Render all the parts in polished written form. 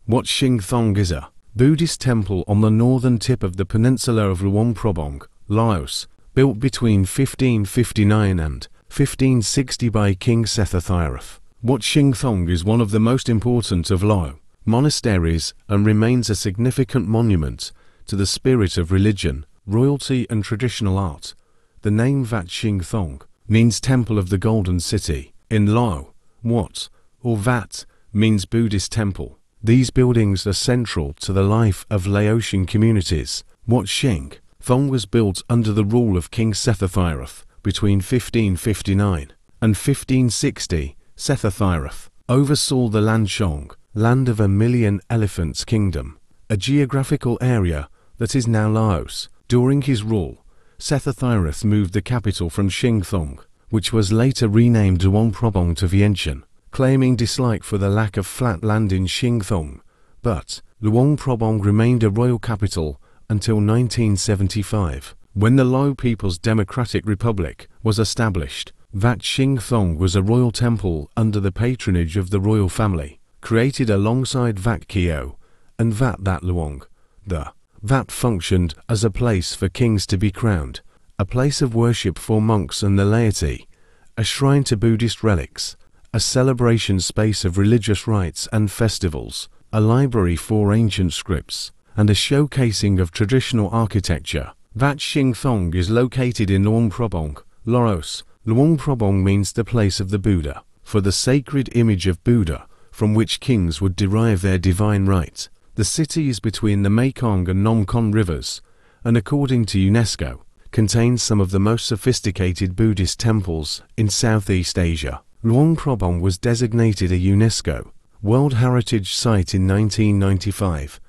What Xieng Thoong is a Buddhist temple on the northern tip of the peninsula of Luang Prabang, Laos, built between 1559 and 1560 by King Sethothyareth. Wat Xieng Thoong is one of the most important of Lao monasteries and remains a significant monument to the spirit of religion, royalty and traditional art. The name Wat Xieng Thoong means Temple of the Golden City. In Lao, Wat, or Vat, means Buddhist temple. These buildings are central to the life of Laotian communities. Wat Xieng Thoong was built under the rule of King Sethothyareth between 1559 and 1560. Sethothyareth oversaw the Lanchong, land of 1,000,000 elephants kingdom, a geographical area that is now Laos. During his rule, Sethothyareth moved the capital from Xieng Thoong, which was later renamed Luang Prabang, to Vientiane, claiming dislike for the lack of flat land in Xieng Thoong. But Luang Prabang remained a royal capital until 1975, when the Lao People's Democratic Republic was established. Wat Xieng Thoong was a royal temple under the patronage of the royal family, created alongside Wat Keo and Wat That Luang. The Wat functioned as a place for kings to be crowned, a place of worship for monks and the laity, a shrine to Buddhist relics, a celebration space of religious rites and festivals, a library for ancient scripts, and a showcasing of traditional architecture. Wat Xieng Thoong is located in Luang Prabang, Laos. Luang Prabang means the place of the Buddha, for the sacred image of Buddha from which kings would derive their divine right. The city is between the Mekong and Nom Kon rivers, and according to UNESCO, contains some of the most sophisticated Buddhist temples in Southeast Asia. Luang Prabang was designated a UNESCO World Heritage Site in 1995.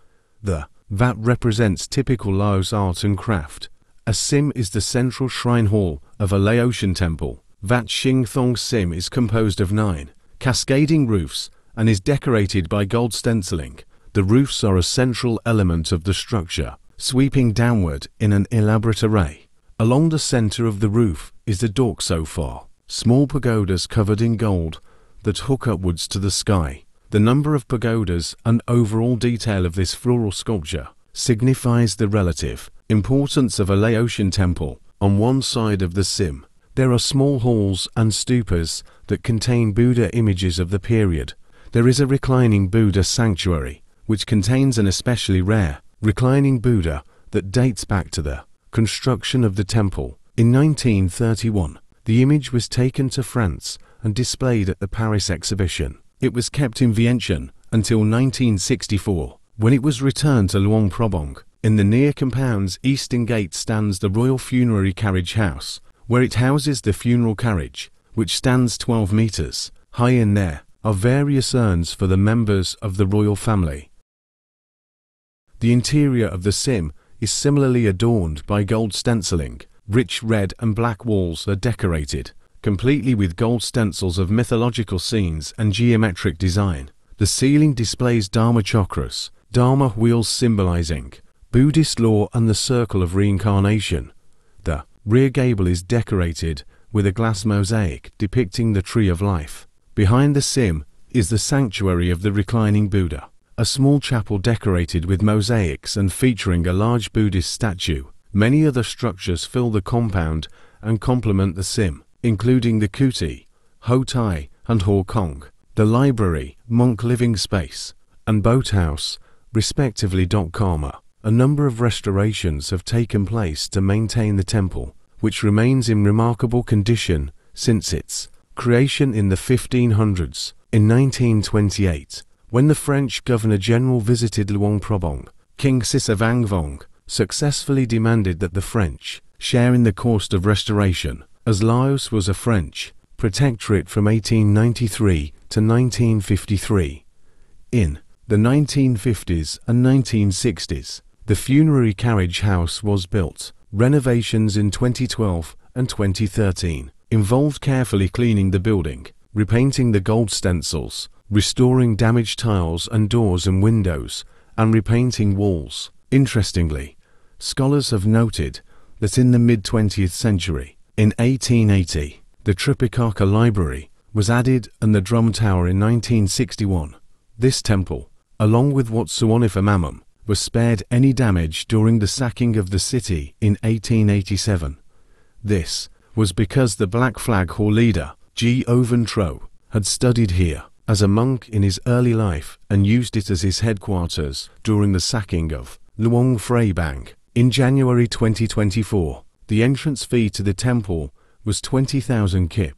The Vat represents typical Laos art and craft. A sim is the central shrine hall of a Laotian temple. Wat Xieng Thoong sim is composed of 9 cascading roofs and is decorated by gold stenciling. The roofs are a central element of the structure, sweeping downward in an elaborate array. Along the center of the roof is the Dork Sofa, small pagodas covered in gold that hook upwards to the sky. The number of pagodas and overall detail of this floral sculpture signifies the relative importance of a Laotian temple. On one side of the sim, there are small halls and stupas that contain Buddha images of the period. There is a reclining Buddha sanctuary, which contains an especially rare reclining Buddha that dates back to the construction of the temple. In 1931, the image was taken to France and displayed at the Paris exhibition. It was kept in Vientiane until 1964, when it was returned to Luang Prabang. In the near compound's eastern gate stands the Royal Funerary Carriage House, where it houses the funeral carriage, which stands 12 meters high. In there are various urns for the members of the royal family. The interior of the sim is similarly adorned by gold stenciling. Rich red and black walls are decorated completely with gold stencils of mythological scenes and geometric design. The ceiling displays Dharma chakras, Dharma wheels symbolizing Buddhist law and the circle of reincarnation. The rear gable is decorated with a glass mosaic depicting the tree of life. Behind the sim is the sanctuary of the reclining Buddha, a small chapel decorated with mosaics and featuring a large Buddhist statue. Many other structures fill the compound and complement the sim, including the Kuti, Ho Tai and Ho Kong, the library, monk living space, and boathouse, respectively. Karma. A number of restorations have taken place to maintain the temple, which remains in remarkable condition since its creation in the 1500s. In 1928, when the French Governor-General visited Luang Prabang, King Sisavangvong successfully demanded that the French share in the cost of restoration, as Laos was a French protectorate from 1893 to 1953. In the 1950s and 1960s, the funerary carriage house was built. Renovations in 2012 and 2013 involved carefully cleaning the building, repainting the gold stencils, restoring damaged tiles and doors and windows, and repainting walls. Interestingly, scholars have noted that in the mid-20th century, in 1880, the Tripitaka Library was added and the Drum Tower in 1961. This temple along with Wat Suwannifamamum, were spared any damage during the sacking of the city in 1887. This was because the Black Flag Corps leader, G. Owen Tro, had studied here as a monk in his early life and used it as his headquarters during the sacking of Luang Prabang. In January 2024, the entrance fee to the temple was 20,000 kip.